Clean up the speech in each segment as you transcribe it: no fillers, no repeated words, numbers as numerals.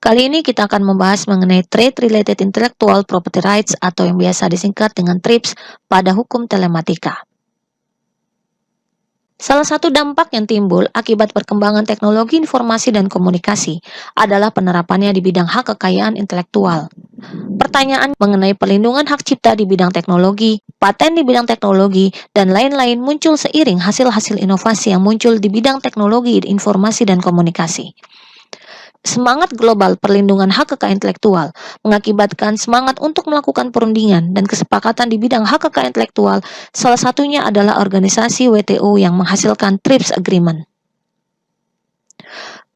Kali ini kita akan membahas mengenai Trade-Related Intellectual Property Rights atau yang biasa disingkat dengan TRIPS pada hukum telematika. Salah satu dampak yang timbul akibat perkembangan teknologi informasi dan komunikasi adalah penerapannya di bidang hak kekayaan intelektual. Pertanyaan mengenai perlindungan hak cipta di bidang teknologi, paten di bidang teknologi, dan lain-lain muncul seiring hasil-hasil inovasi yang muncul di bidang teknologi informasi dan komunikasi. Semangat global perlindungan hak kekayaan intelektual mengakibatkan semangat untuk melakukan perundingan dan kesepakatan di bidang hak kekayaan intelektual, salah satunya adalah organisasi WTO yang menghasilkan TRIPS Agreement.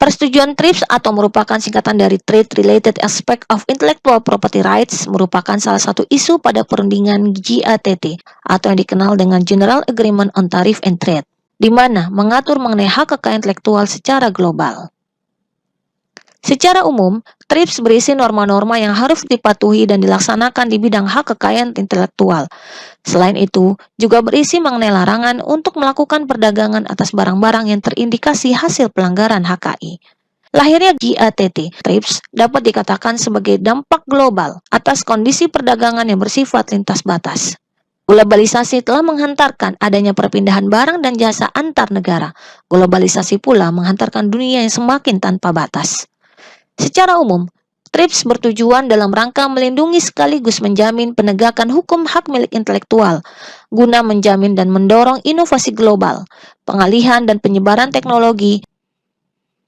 Persetujuan TRIPS atau merupakan singkatan dari Trade Related Aspect of Intellectual Property Rights merupakan salah satu isu pada perundingan GATT atau yang dikenal dengan General Agreement on Tariff and Trade, di mana mengatur mengenai hak kekayaan intelektual secara global. Secara umum, TRIPS berisi norma-norma yang harus dipatuhi dan dilaksanakan di bidang hak kekayaan intelektual. Selain itu, juga berisi mengenai larangan untuk melakukan perdagangan atas barang-barang yang terindikasi hasil pelanggaran HKI. Lahirnya GATT, TRIPS dapat dikatakan sebagai dampak global atas kondisi perdagangan yang bersifat lintas batas. Globalisasi telah menghantarkan adanya perpindahan barang dan jasa antar negara. Globalisasi pula menghantarkan dunia yang semakin tanpa batas. Secara umum, TRIPS bertujuan dalam rangka melindungi sekaligus menjamin penegakan hukum hak milik intelektual, guna menjamin dan mendorong inovasi global, pengalihan dan penyebaran teknologi,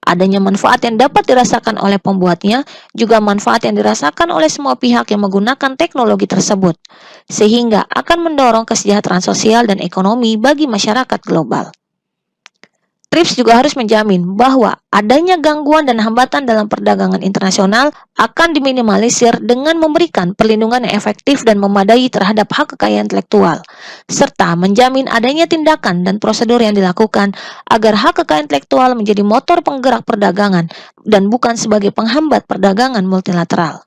adanya manfaat yang dapat dirasakan oleh pembuatnya, juga manfaat yang dirasakan oleh semua pihak yang menggunakan teknologi tersebut, sehingga akan mendorong kesejahteraan sosial dan ekonomi bagi masyarakat global. TRIPS juga harus menjamin bahwa adanya gangguan dan hambatan dalam perdagangan internasional akan diminimalisir dengan memberikan perlindungan yang efektif dan memadai terhadap hak kekayaan intelektual, serta menjamin adanya tindakan dan prosedur yang dilakukan agar hak kekayaan intelektual menjadi motor penggerak perdagangan dan bukan sebagai penghambat perdagangan multilateral.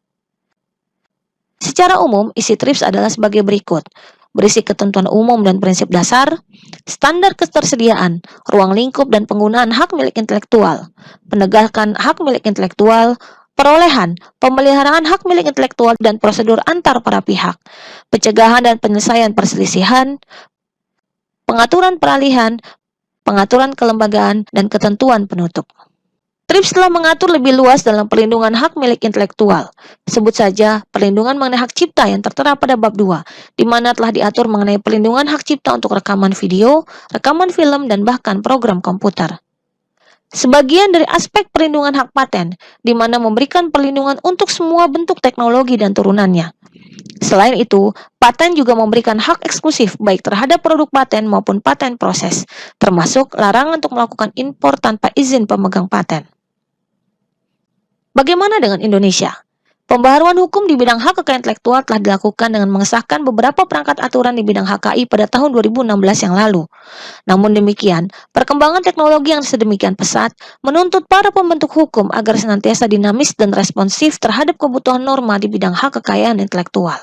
Secara umum, isi TRIPS adalah sebagai berikut. Berisi ketentuan umum dan prinsip dasar, standar ketersediaan, ruang lingkup dan penggunaan hak milik intelektual, penegakan hak milik intelektual, perolehan, pemeliharaan hak milik intelektual dan prosedur antar para pihak, pencegahan dan penyelesaian perselisihan, pengaturan peralihan, pengaturan kelembagaan, dan ketentuan penutup. TRIPS telah mengatur lebih luas dalam perlindungan hak milik intelektual. Sebut saja perlindungan mengenai hak cipta yang tertera pada bab 2, di mana telah diatur mengenai perlindungan hak cipta untuk rekaman video, rekaman film, dan bahkan program komputer. Sebagian dari aspek perlindungan hak paten, di mana memberikan perlindungan untuk semua bentuk teknologi dan turunannya. Selain itu, paten juga memberikan hak eksklusif baik terhadap produk paten maupun paten proses, termasuk larangan untuk melakukan impor tanpa izin pemegang paten. Bagaimana dengan Indonesia? Pembaharuan hukum di bidang hak kekayaan intelektual telah dilakukan dengan mengesahkan beberapa perangkat aturan di bidang HKI pada tahun 2016 yang lalu. Namun demikian, perkembangan teknologi yang sedemikian pesat menuntut para pembentuk hukum agar senantiasa dinamis dan responsif terhadap kebutuhan norma di bidang hak kekayaan intelektual.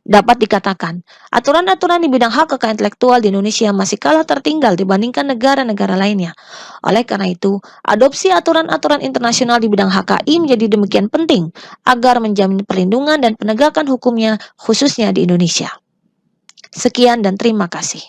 Dapat dikatakan, aturan-aturan di bidang hak kekayaan intelektual di Indonesia masih kalah tertinggal dibandingkan negara-negara lainnya. Oleh karena itu, adopsi aturan-aturan internasional di bidang HKI menjadi demikian penting agar menjamin perlindungan dan penegakan hukumnya khususnya di Indonesia. Sekian dan terima kasih.